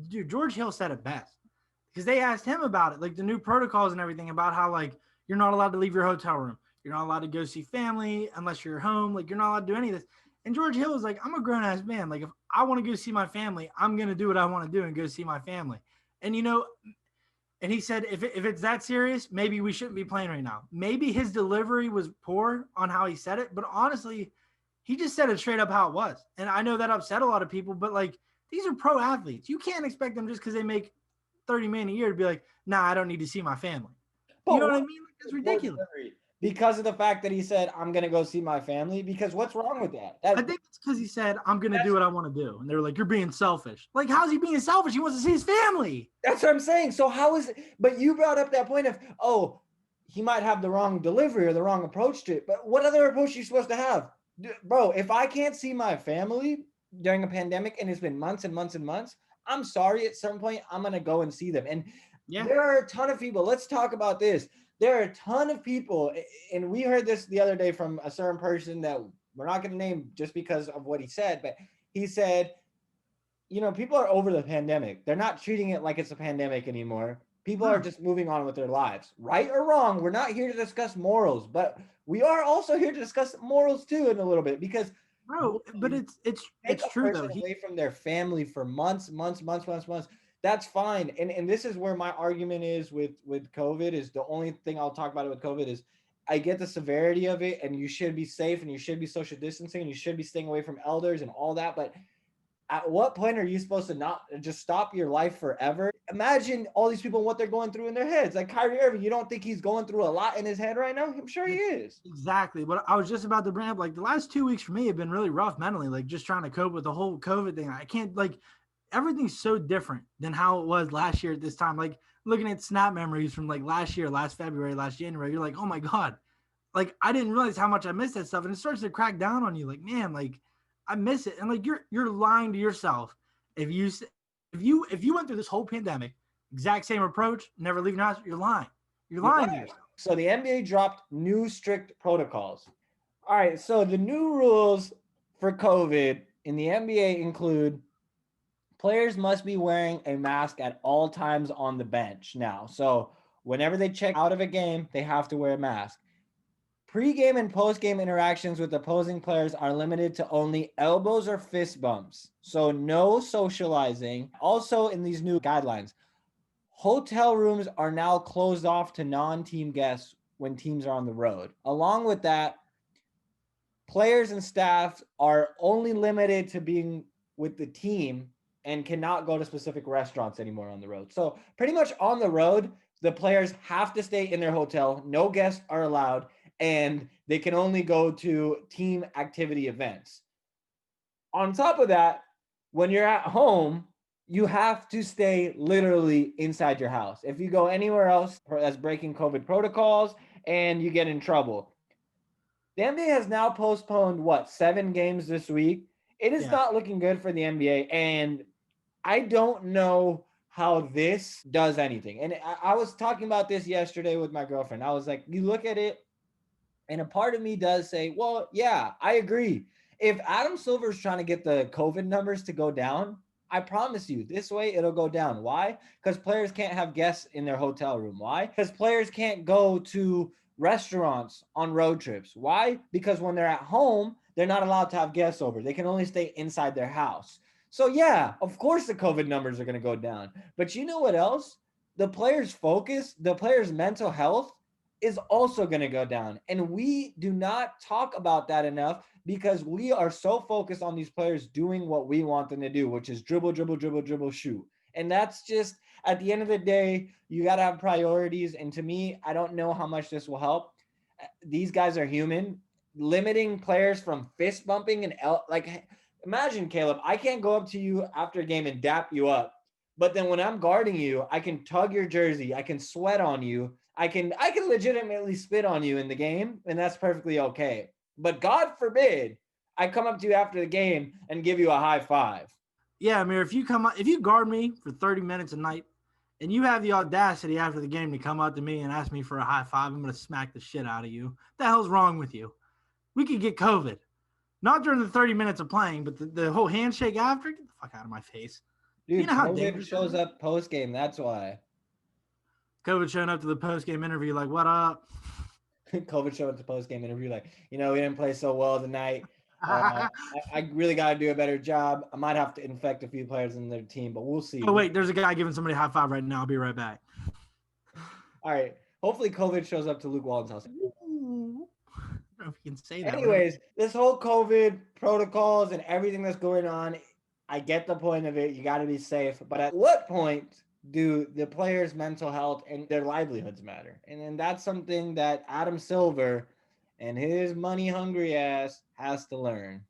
dude, George Hill said it best because they asked him about it, like the new protocols and everything about how like you're not allowed to leave your hotel room, you're not allowed to go see family unless you're home, like you're not allowed to do any of this. And George Hill was like, I'm a grown ass man. Like if I want to go see my family, I'm gonna do what I want to do and go see my family. And and he said if it's that serious, maybe we shouldn't be playing right now. Maybe his delivery was poor on how he said it, but honestly, he just said it straight up how it was. And I know that upset a lot of people, but like these are pro athletes. You can't expect them just because they make 30 million a year to be like, nah, I don't need to see my family. You But know what I what mean? Like, the that's poor ridiculous. delivery? Because of the fact that he said, "I'm gonna go see my family." Because what's wrong with that? I That think it's because he said, I'm going to do that's what I want to do. And they were like, you're being selfish. Like, how's he being selfish? He wants to see his family. that's what I'm saying. So how is it? But you brought up that point of, oh, he might have the wrong delivery or the wrong approach to it. But what other approach are you supposed to have, bro? If I can't see my family during a pandemic and it's been months and months and months, I'm sorry. At some point, I'm gonna go and see them. And Yeah. there are a ton of people. Let's talk about this. There are a ton of people, and we heard this the other day from a certain person that we're not going to name just because of what he said, but he said, people are over the pandemic. They're not treating it like it's a pandemic anymore. People are No, just moving on with their lives. Right or wrong, we're not here to discuss morals, but we are also here to discuss morals too in a little bit because bro, but one, take it's a true though. person away from their family for months, months, months, months, months. That's fine. And this is where my argument is with COVID is the only thing I'll talk about it with COVID is I get the severity of it and you should be safe and you should be social distancing and you should be staying away from elders and all that. But at what point are you supposed to not just stop your life forever? Imagine all these people and what they're going through in their heads. Like Kyrie Irving, you don't think he's going through a lot in his head right now? I'm sure he is. Exactly. But I was just about to bring up like the last 2 weeks for me have been really rough mentally, like just trying to cope with the whole COVID thing. I can't like everything's so different than how it was last year at this time. Like looking at snap memories from like last year, last February, last January, you're like, oh my God. Like I didn't realize how much I missed that stuff. And it starts to crack down on you. Like, man, like I miss it. And like you're lying to yourself if you went through this whole pandemic, exact same approach, never leaving the house, you're lying. You're You're lying to lying. yourself. So the NBA dropped new strict protocols. All right, so the new rules for COVID in the NBA include players must be wearing a mask at all times on the bench now. So whenever they check out of a game, they have to wear a mask. Pre-game and post-game interactions with opposing players are limited to only elbows or fist bumps. So no socializing. Also in these new guidelines, hotel rooms are now closed off to non-team guests when teams are on the road. Along with that, players and staff are only limited to being with the team and cannot go to specific restaurants anymore on the road. So, pretty much on the road, the players have to stay in their hotel. No guests are allowed, and they can only go to team activity events. On top of that, when you're at home, you have to stay literally inside your house. If you go anywhere else, that's breaking COVID protocols and you get in trouble. The NBA has now postponed what, 7 games this week. It is Yeah. not looking good for the NBA, and I don't know how this does anything. And I was talking about this yesterday with my girlfriend. I was like, you look at it, and a part of me does say, well, yeah, I agree. If Adam Silver's trying to get the COVID numbers to go down, I promise you, this way it'll go down. Why? Because players can't have guests in their hotel room. Why? Because players can't go to restaurants on road trips. Why? Because when they're at home, they're not allowed to have guests over. They can only stay inside their house. So, yeah, of course the COVID numbers are going to go down. But you know what else? The players' focus, the players' mental health is also going to go down. And we do not talk about that enough because we are so focused on these players doing what we want them to do, which is dribble, dribble, dribble, dribble, shoot. And that's just at the end of the day, you got to have priorities. And to me, I don't know how much this will help. These guys are human. Limiting players from fist bumping and like, imagine Caleb, I can't go up to you after a game and dap you up. But then when I'm guarding you, I can tug your jersey, I can sweat on you, I can legitimately spit on you in the game, and that's perfectly okay. But God forbid I come up to you after the game and give you a high five. Yeah, Amir, if you guard me for 30 minutes a night and you have the audacity after the game to come up to me and ask me for a high five, I'm going to smack the shit out of you. What the hell's wrong with you? We could get COVID. Not during the 30 minutes of playing, but the whole handshake after, get the fuck out of my face. Dude, how COVID dangerous that shows is? up post game. That's why. COVID showing up to the post game interview, like, what up? COVID showed up to post game interview, like, we didn't play so well tonight. I really got to do a better job. I might have to infect a few players in their team, but we'll see. Oh, wait, there's a guy giving somebody a high five right now. I'll be right back. All right. Hopefully, COVID shows up to Luke Walton's house. Ooh. I don't know if you can say that. Anyways, this whole COVID protocols and everything that's going on, I get the point of it. You got to be safe. But at what point do the players' mental health and their livelihoods matter? And then that's something that Adam Silver and his money hungry ass has to learn.